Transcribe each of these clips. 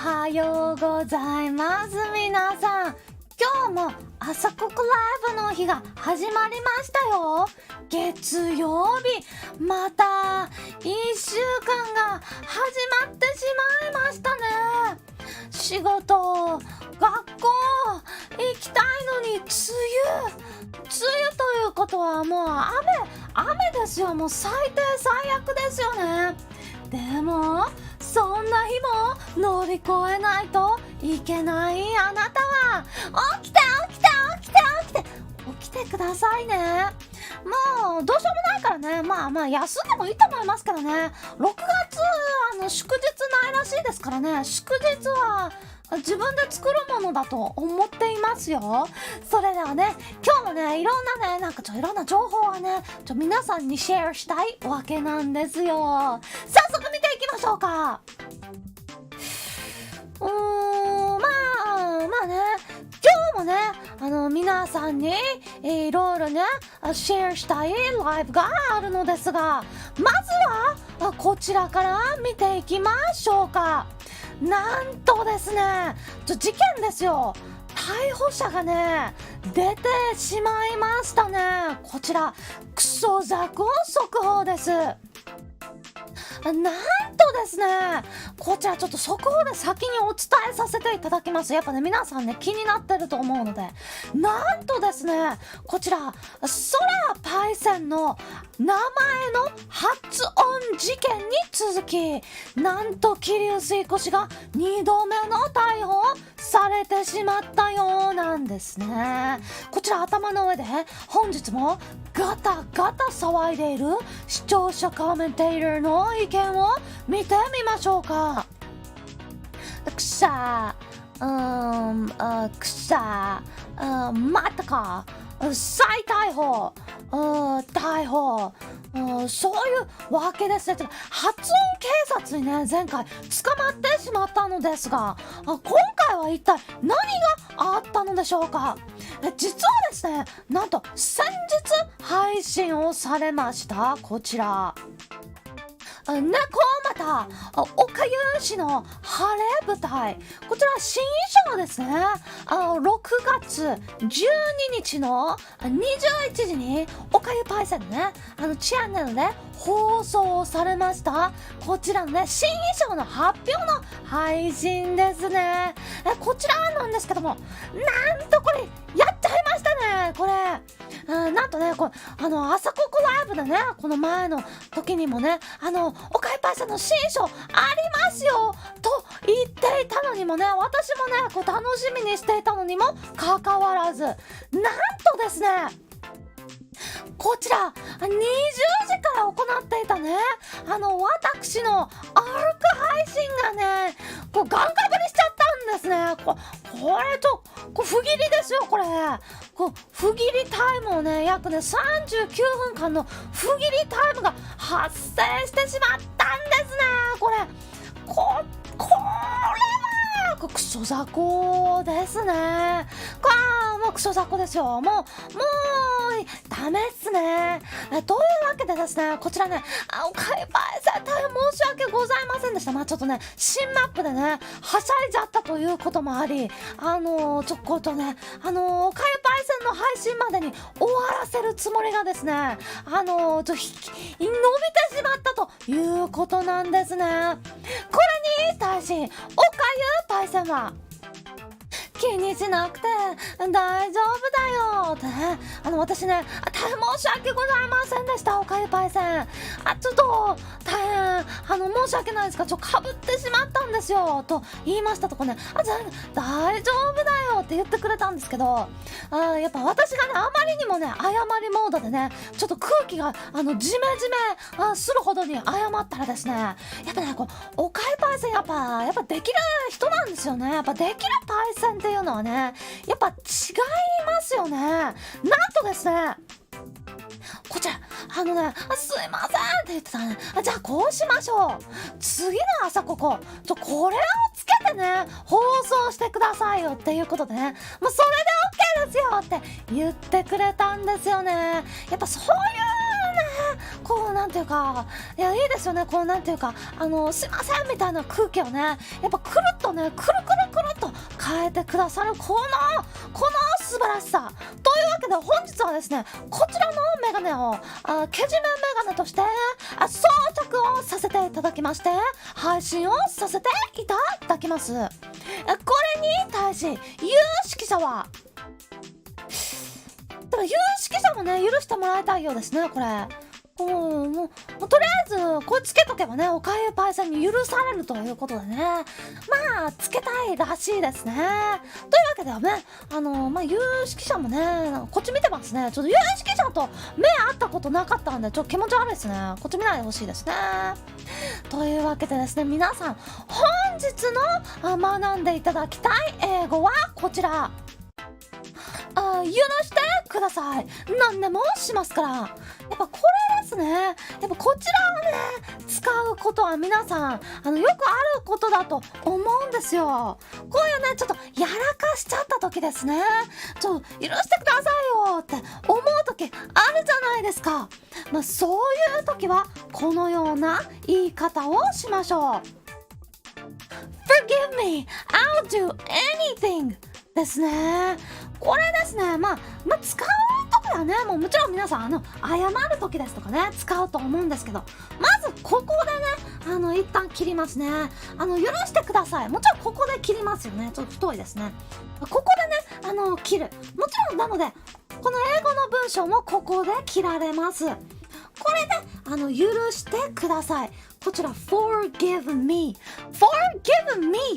はようございます。皆さん、今日も朝ココライブの日が始まりましたよ。月曜日、また1週間が始まってしまいましたね。仕事、学校行きたいのに梅雨ということはもう雨ですよ。もう最低最悪ですよね。でもそんな日も乗り越えないといけないあなたは起きてくださいね。もうどうしようもないからね。まあ休んでもいいと思いますけどね。6月祝日ないらしいですからね。祝日は自分で作るものだと思っていますよ。それではね、今日もね、いろんな情報はね、皆さんにシェアしたいわけなんですよ。早速見ていきましょうか。まあね、今日もね、皆さんにいろいろね、シェアしたいライブがあるのですが、まずはこちらから見ていきましょうか。なんとですね、事件ですよ。逮捕者がね、出てしまいましたね。こちら、クソザコ速報です。なんとですね、こちらちょっと速報で先にお伝えさせていただきます。やっぱね、皆さんね、気になってると思うので。なんとですね、こちら、空パイセンの名前の発音事件に続き、なんと桐生水越が2度目の逮捕されてしまったようなんですね。こちら頭の上で本日もガタガタ騒いでいる視聴者コメンテーターの意見を見てみましょうか。またか、再逮捕、そういうわけですね。発音警察にね、前回捕まってしまったのですが、今回は一体何があったのでしょうか。実はですね、なんと先日配信をされましたこちら、猫又岡裕氏の晴れ舞台、こちら新衣装ですね。6月12日の21時に岡裕パイセンのね、チャンネルで放送されましたこちらのね、新衣装の発表の配信ですね。こちらなんですけども、なんとこれやっちゃいましたね。これなんとね、朝ココライブでね、この前の時にもね、岡井パイセンの新衣装ありますよと言っていたのにもね、私もね、楽しみにしていたのにもかかわらず、なんとですね、こちら20時から行っていたね、私のARK配信がね、ガンガブリしちゃったんですね。これ不義理ですよ。これ不義理タイムをね、約ね39分間の不義理タイムが発生してしまったんですね。これはクソザコですね。もうクソザコですよ。もうダメっすね。というわけでですね、こちらね、岡井パイセン大変申し訳ございませんでした。ちょっとね、新マップでね、はしゃいじゃったということもあり、岡井パイセンの配信までに終わらせるつもりがですね、伸びてしまったということなんですね。これに対し、岡井パイセンは、気にしなくて大丈夫だよってね、私ね、大変申し訳ございませんでした。岡井パイセン、ちょっと大変申し訳ないですが、かぶってしまったんですよと言いましたとこね、大丈夫だよって言ってくれたんですけど、やっぱ私がね、あまりにもね、謝りモードでね、ちょっと空気がジメするほどに謝ったらですね、やっぱね、岡井パイセンやっぱできる人なんですよね。やっぱできるパイセンっていうのはね、やっぱ違いますよね。なんとですね、こちらすいませんって言ってたね。じゃあこうしましょう。次の朝こここれをつけてね、放送してくださいよっていうことでね、もうそれで OK ですよって言ってくれたんですよね。やっぱそういうね、こうなんていうか、いやいいですよね、こうなんていうか、すいませんみたいな空気をね、やっぱくるっとね、くるっと変えてくださるこの素晴らしさというわけで、本日はですね、こちらのメガネをけじめメガネとして装着をさせていただきまして、配信をさせていただきます。これに対し有識者は有識者もね、許してもらいたいようですね。これもうとりあえずこれつけとけばね、おかゆパイセンに許されるということでね、まあつけたいらしいですね。というわけではね、有識者もね、こっち見てますね。ちょっと有識者と目合ったことなかったんで、ちょっと気持ち悪いですね。こっち見ないでほしいですね。というわけでですね、皆さん本日の学んでいただきたい英語はこちら。許してください。何でもしますから。やっぱこれですね。やっぱこちらをね、使うことは皆さんよくあることだと思うんですよ。こういうね、ちょっとやらかしちゃった時ですね。許してくださいよって思う時あるじゃないですか。そういう時はこのような言い方をしましょう。Forgive me, I'll do anything ですね。これですね、使う時はね、もちろん皆さん謝る時ですとかね、使うと思うんですけど、まずここでね、一旦切りますね。許してください。もちろんここで切りますよね。ちょっと太いですね。ここでね、切る。もちろんなので、この英語の文章もここで切られます。これで許してください。こちら forgive me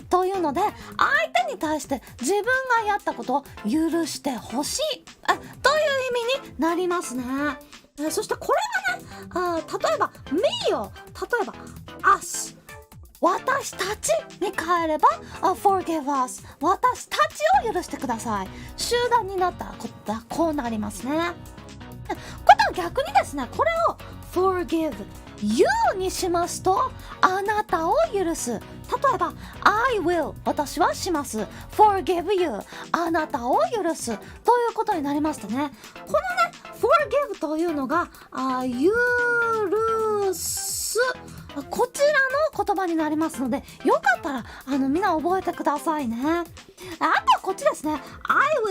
というので、相手に対して自分がやったことを許してほしいという意味になりますね。そしてこれがね、例えば me を例えば us 私たちに変えればforgive us 私たちを許してください。集団になったらこうなりますね。これは逆にですね、これを forgive you にしますと、あなたを許す。例えば I will 私はします。 forgive you あなたを許すということになりましたね。このね forgive というのが許す、こちらの言葉になりますので、よかったらみんな覚えてくださいね。あとはこっちですね、 I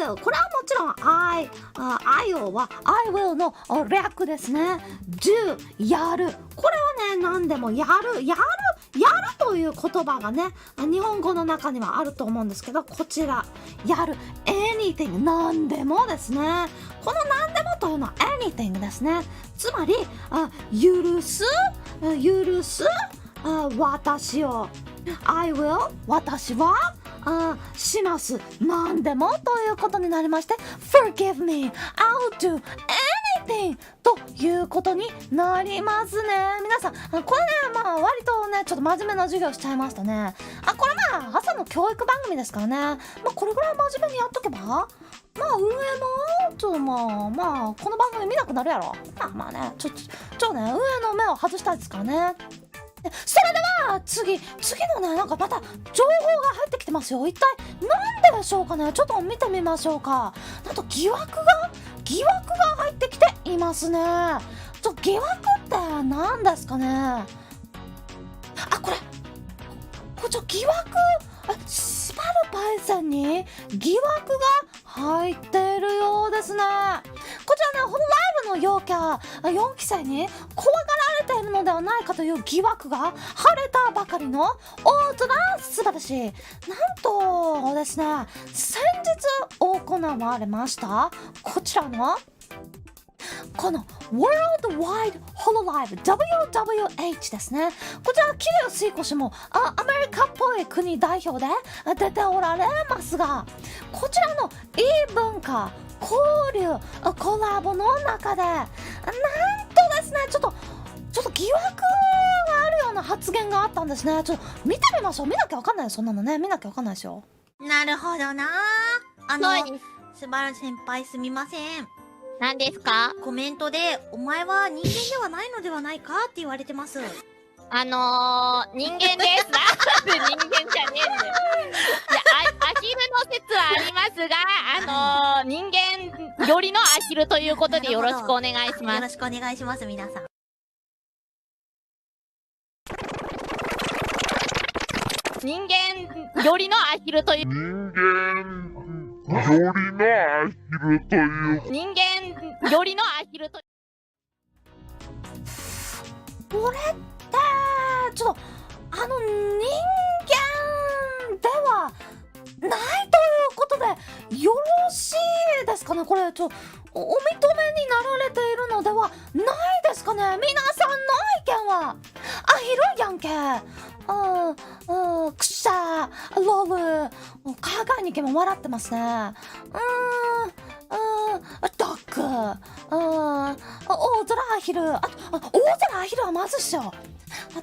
will これはもちろん I will は I will の略ですね。 do やる、これはね、何でもやるという言葉がね、日本語の中にはあると思うんですけど、こちらやる anything 何でもですね。この何でもというのは anything ですね。つまり許す私を I will 私はします何でもということになりまして、 Forgive me, I'll do anything ということになりますね。皆さんこれね、割とね、ちょっと真面目な授業しちゃいましたね。これ朝の教育番組ですからね、これぐらい真面目にやっとけば、運営もちょっとこの番組見なくなるやろ。ね、ちょね、運営の目を外したいですからね。それでは次のね、また情報が入ってきてますよ。一体なんででしょうかね。ちょっと見てみましょうか。なんと疑惑が入ってきていますね。疑惑って何ですかね。これ疑惑、スパルパイセンに疑惑が入っているようですね。こちらね、ホロライブの陽キャ4期生に怖がられているのではないかという疑惑が晴れたばかりの大人素晴らしい。なんとですね、先日行われましたこちらのこの Worldwide hololive WWH ですね。こちら桐生水越もアメリカっぽい国代表で出ておられますが、こちらの異文化交流コラボの中でなんとですね、ちょっと疑惑があるような発言があったんですね。ちょっと見てみましょう。見なきゃわかんないよ、そんなのね。見なきゃわかんないですよ。なるほどな。スバル先輩すみません。何ですか？コメントでお前は人間ではないのではないかって言われてます。人間です。なんで人間じゃねえんだよ。いや、アヒルの説はありますが、人間よりのアヒルということでよろしくお願いします。よろしくお願いします、皆さん。人間よりのアヒルという人間よりのアヒルという人間よりのアヒルというこれってちょっと人間ではないということでよろしいですかね。これお認めになられているのではないですかね。皆さんの意見はアヒルやんけ、くしゃロブカガニケも笑ってますね。ダック大空アヒル大空アヒルはまずっしょ。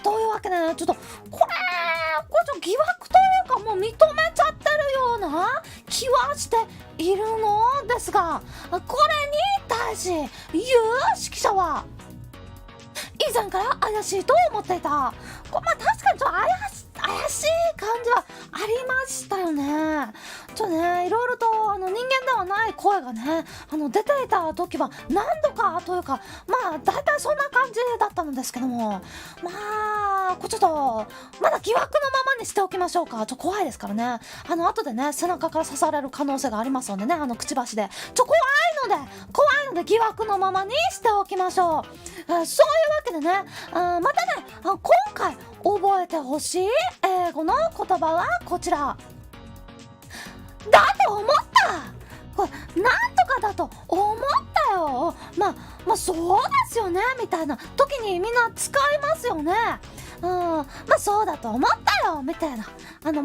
というわけでちょっとこれちょっと疑惑というかもう認めちゃってるような気はしているのですが、これに対し有識者は以前から怪しいと思っていた。確かにちょっと怪しい感じはありましたよね。いろいろと人間ではない声がね出ていた時は何度かというか大体そんな感じだったのですけども、これちょっとまだ疑惑のままにしておきましょうか。怖いですからね。後でね背中から刺される可能性がありますのでね、くちばしで怖いので疑惑のままにしておきましょう。そういうわけでねまたね今回覚えてほしい英語の言葉はこちらだと思った。これなんとかだと思ったよ。そうですよねみたいな時にみんな使いますよね。そうだと思ったよみたいななんと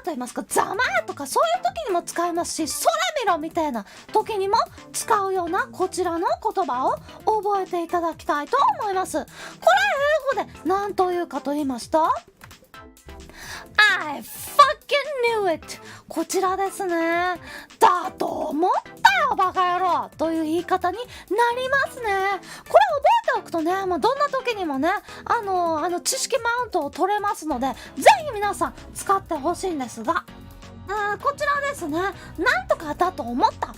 言いますか、ざまーとかそういう時にも使いますし、空見ろみたいな時にも使うようなこちらの言葉を覚えていただきたいと思います。これ英語で何というかと言いますとI fucking knew it。 こちらですね。だと思ったよバカ野郎という言い方になりますね。これ覚えておくとねどんな時にもね知識マウントを取れますのでぜひ皆さん使ってほしいんですが、こちらですね。なんとかだと思った。こ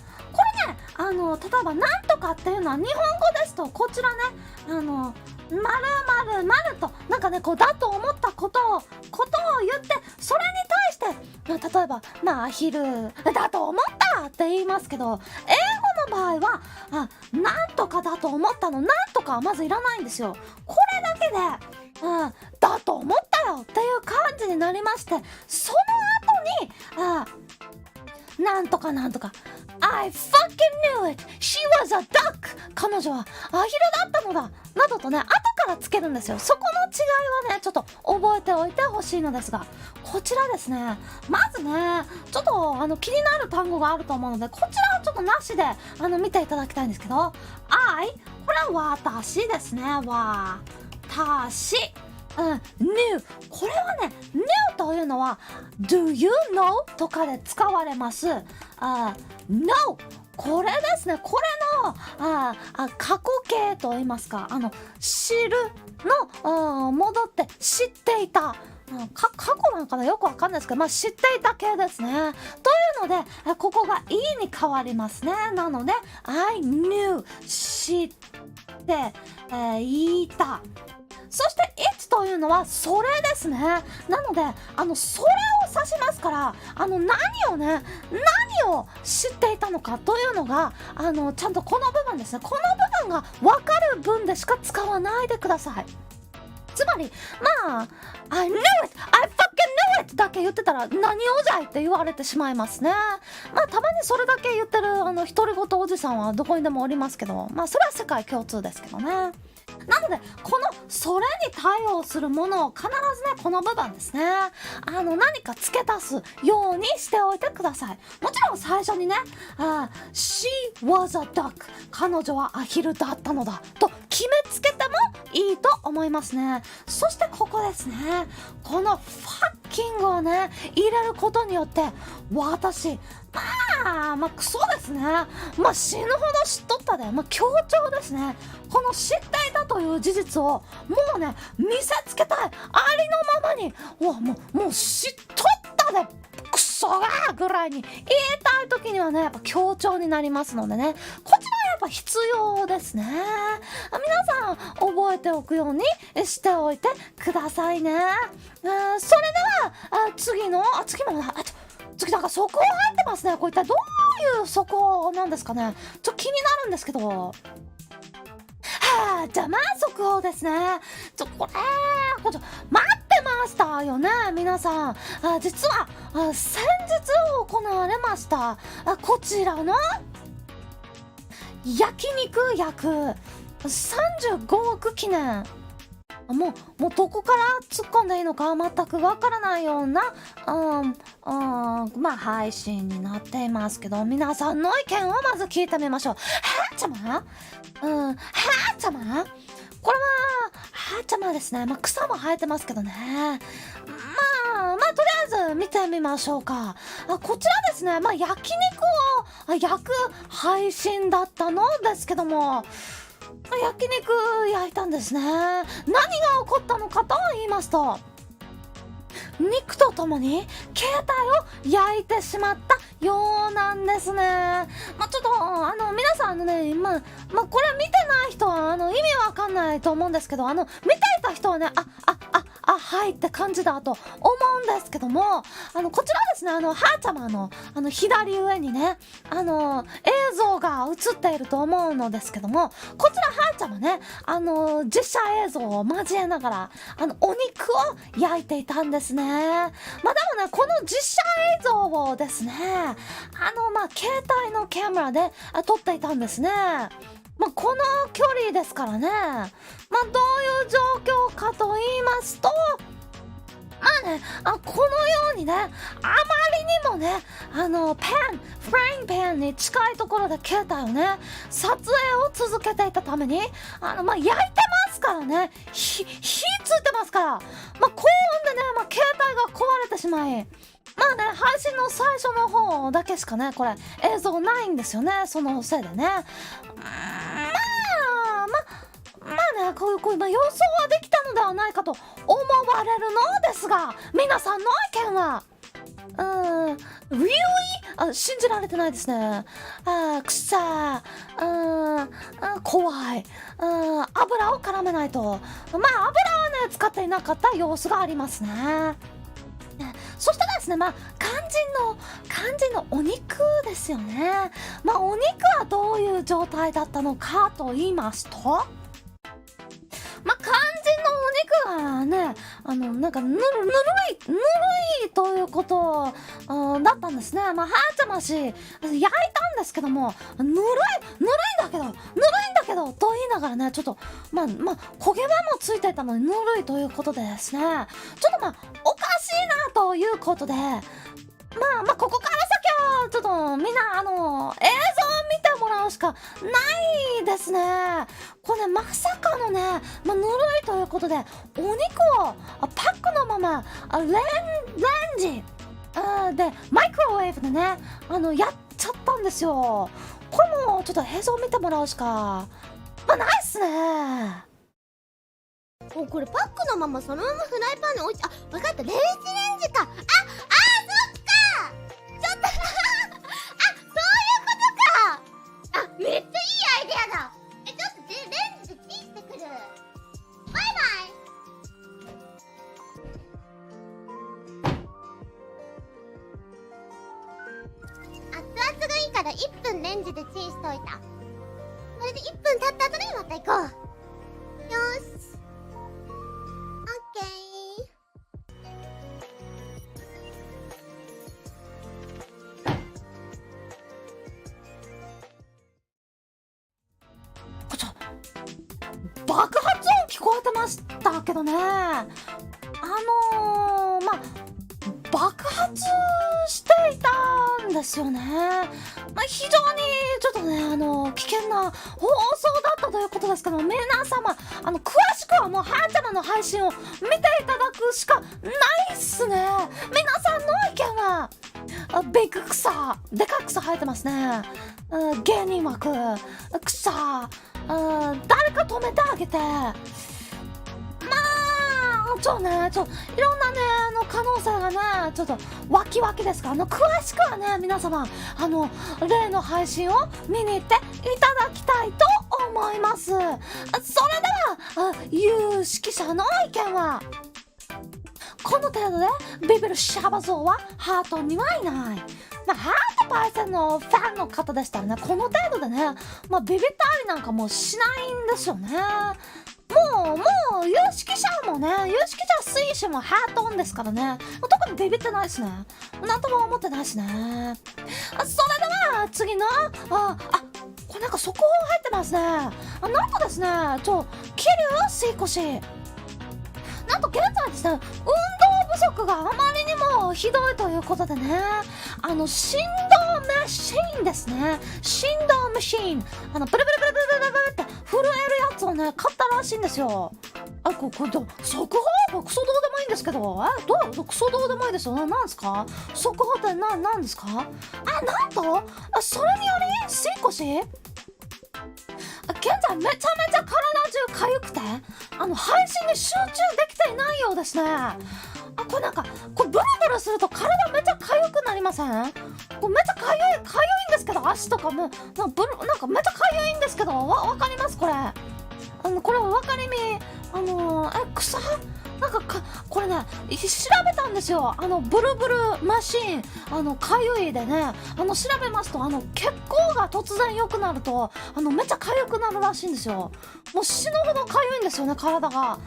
れね例えばなんとかっていうのは日本語ですとこちらね〇〇〇とだと思ったことを言ってそれに対して例えばアヒルだと思ったって言いますけど、英語の場合はなんとかだと思ったのなんとかはまずいらないんですよ。これだけでだと思ったよっていう感じになりまして、その後になんとかなんとかI fucking knew it! She was a duck! 彼女はアヒルだったのだなどとね後からつけるんですよ。そこの違いはねちょっと覚えておいてほしいのですが、こちらですね。まずねちょっと気になる単語があると思うのでこちらはちょっとなしで見ていただきたいんですけど、I これは私ですね。私new これはね new というのは do you know とかで使われます。no これですね。これの過去形と言いますか知るの戻って知っていた過去なんかなよくわかんないですけど知っていた系ですね。というのでここが E に変わりますね。なので I knew 知っていた。そして it というのはそれですね。なのでそれを指しますから何を知っていたのかというのがちゃんとこの部分ですね。この部分が分かる分でしか使わないでください。つまりI knew it! I fucking knew it! だけ言ってたら何をじゃいって言われてしまいますね。たまにそれだけ言ってる独り言おじさんはどこにでもおりますけどそれは世界共通ですけどね。なのでこのそれに対応するものを必ずねこの部分ですね何か付け足すようにしておいてください。もちろん最初にねShe was a duck 彼女はアヒルだったのだと決めつけてもいいと思いますね。そしてここですね。このファッキングをね入れることによって私クソですね。死ぬほど知っとったで強調ですね。この知っていたという事実をもうね見せつけたいありのままにもう知っとったでクソがぐらいに言いたい時にはねやっぱ強調になりますのでねこちらはやっぱ必要ですね。皆さん覚えておくようにしておいてくださいね。それでは次も次なんか速報入ってますね。これ一体どういう速報なんですかね。ちょっと気になるんですけど。じゃあまあ速報ですね。これ待ってましたよね皆さん。実は先日行われましたこちらの焼肉焼く35億記念、もうどこから突っ込んでいいのか全くわからないようなまあ配信になっていますけど、皆さんの意見をまず聞いてみましょう。ちゃまこれはちゃまですね。草も生えてますけどね。まあとりあえず見てみましょうか。こちらですね、焼肉を焼く配信だったのですけども、焼肉焼いたんですね。何が起こったのかと言いますと、肉とともに携帯を焼いてしまったようなんですね。ちょっと皆さんこれ見てない人は意味わかんないと思うんですけど、見ていた人はね、はいって感じだと思うんですけども、こちらですね、ちゃまの左上にね映像が映っていると思うのですけども、こちらちゃまね実写映像を交えながらお肉を焼いていたんですね。でもね、この実写映像をですね携帯のカメラで撮っていたんですね。この距離ですからね、どういう状況かと言いますと、このようにね、あまりにもねフライングパンに近いところで携帯をね撮影を続けていたために焼いてますからね、火ついてますから、高温でね携帯が壊れてしまい、配信の最初の方だけしかねこれ映像ないんですよね。そのせいでねこういう予想はできたのではないかと思われるのですが、皆さんの意見はreally? 信じられてないですね。臭い、怖い、油を絡めないと、油はね使っていなかった様子がありますね。そしてですね、肝心のお肉ですよね。お肉はどういう状態だったのかと言いますと、肝心のお肉はねなんかぬるいということだったんですね。ちゃまし焼いたんですけども、ぬるいんだけどと言いながらね、ちょっと焦げ目もついていたのにぬるいということでですね、ちょっとおかしいなということで、ここから先はちょっとみんな映像を見てもらうしかないですね。これまさかのね、ぬるいということでお肉をパックのままレンジでマイクロウェーブでねやっちゃったんですよ。これもちょっと映像を見てもらうしかないっすね。これパックのままそのままフライパンに置いて、分かった、電子レンジか。そっか、ちょっとそういうことか。めっちゃいいアイデアだ。ちょっとレンジでチンしてくる。バイバイ。熱々がいいから1分レンジでチンしといた。それで1分経った後にまた行こう。よし、オッケー。爆発音聞こえてましたけどね、爆発していたんですよね。非常にちょっとね危険な放送だったということですけど、皆様詳しくはもうちゃまの配信を見ていただくしかないっすね。皆さんの意見はビッグ草、でかい草生えてますね。芸人枠草、誰か止めてあげて、いろんなね可能性がねちょっとワキワキですから、詳しくはね皆様例の配信を見に行っていただきたいと思います。それでは有識者の意見はここの程度でビビるシャバ像はハートにはいない。ハートパイセンのファンの方でしたらね、この程度でね、ビビったりなんかもうしないんですよね。もう有識者もね、有識者推奨もハートオンですからね、特にビビってないですね。なんとも思ってないしね。それでは次のこれなんか速報入ってますね。なんとですね、桐生水越、なんと現在ですね、運動不足があまりにもひどいということでね、振動マシーンですね、振動マシーン、ブルブルブルブルブルブルって震えるやつをね買ったらしいんですよ。これ速報クソどうでもいいんですけど、どうクソどうでもいいですよ。なんですか速報ってなんですか。なんとそれにより水越現在めちゃめちゃ体中かゆくて配信に集中できていないようですね。これブルブルすると体めちゃかゆくなりません？めちゃかゆいんですけど、足とかもめちゃかゆいんですけど、わかりますこれ？これ分かりみ草これね調べたんですよ。ブルブルマシーンかゆいでね調べますと血行が突然良くなるとめっちゃかゆくなるらしいんですよ。もう死ぬほどかゆいんですよね、体が。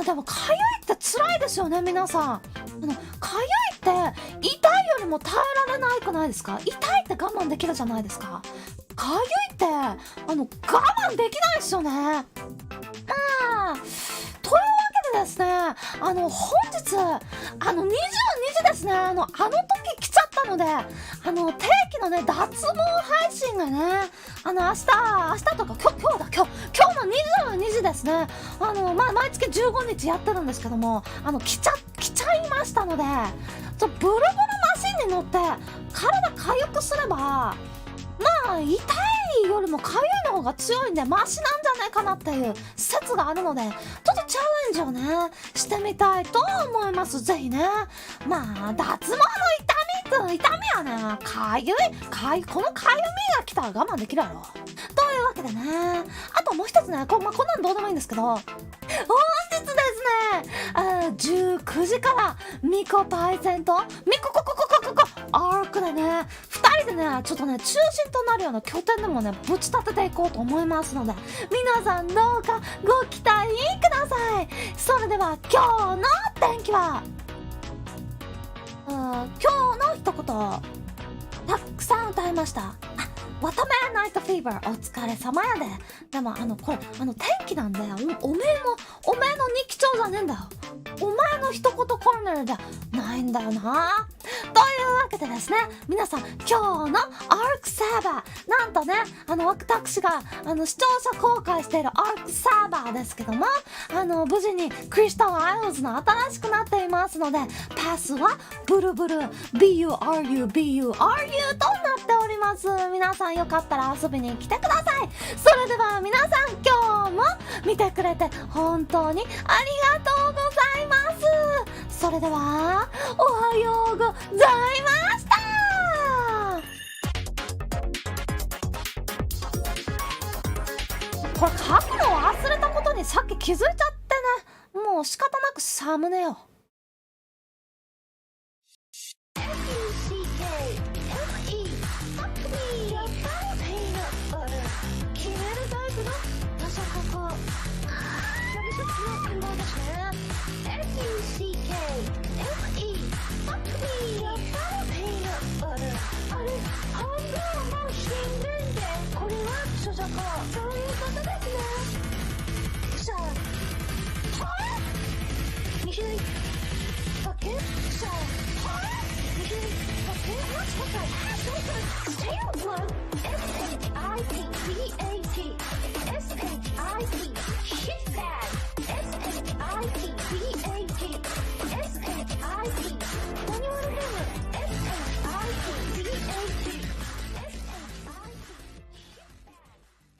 でもかゆいって辛いですよね、皆さん。かゆいって痛いよりも耐えられないくないですか？痛いって我慢できるじゃないですか。かゆいって我慢できないですよね。というわけでですね、本日22時ですね、時来ちゃったので定期のね脱毛配信がね明日とか今日の22時ですね、毎月15日やってるんですけども来ちゃいましたので、ブルブルマシンに乗って体かゆくすれば痛いよりもかゆいの方が強いんでマシなんじゃないかなっていう説があるので、ちょっとチャレンジをねしてみたいと思います。ぜひね、脱毛の痛みはねこのかゆみが来たら我慢できるやろというわけでね、あともう一つね、こんなんどうでもいいんですけど、本日ですね19時からミコパイセンとミコココココココアークでね2人でねちょっとね中心となるような拠点でもねぶち立てていこうと思いますので、皆さんどうかご期待ください。それでは今日の天気は今日の一言たくさん歌いました。ワタメナイトフィーバーお疲れ様やで。でもこれ天気なんでおめえの日記帳じゃねえんだよ。お前の一言コロネルじゃないんだよな。というわけでですね、皆さん今日のARKサーバー、なんとね私が視聴者公開しているARKサーバーですけども無事にクリスタルアイルズの新しくなっていますので、パスはブルブル BURU となっております。皆さんよかったら遊びに来てください。それでは皆さん今日も見てくれて本当にありがとうございます。それではおはようございました。これ書くのを忘れたことにさっき気づいちゃってね、もう仕方なくサムネよ。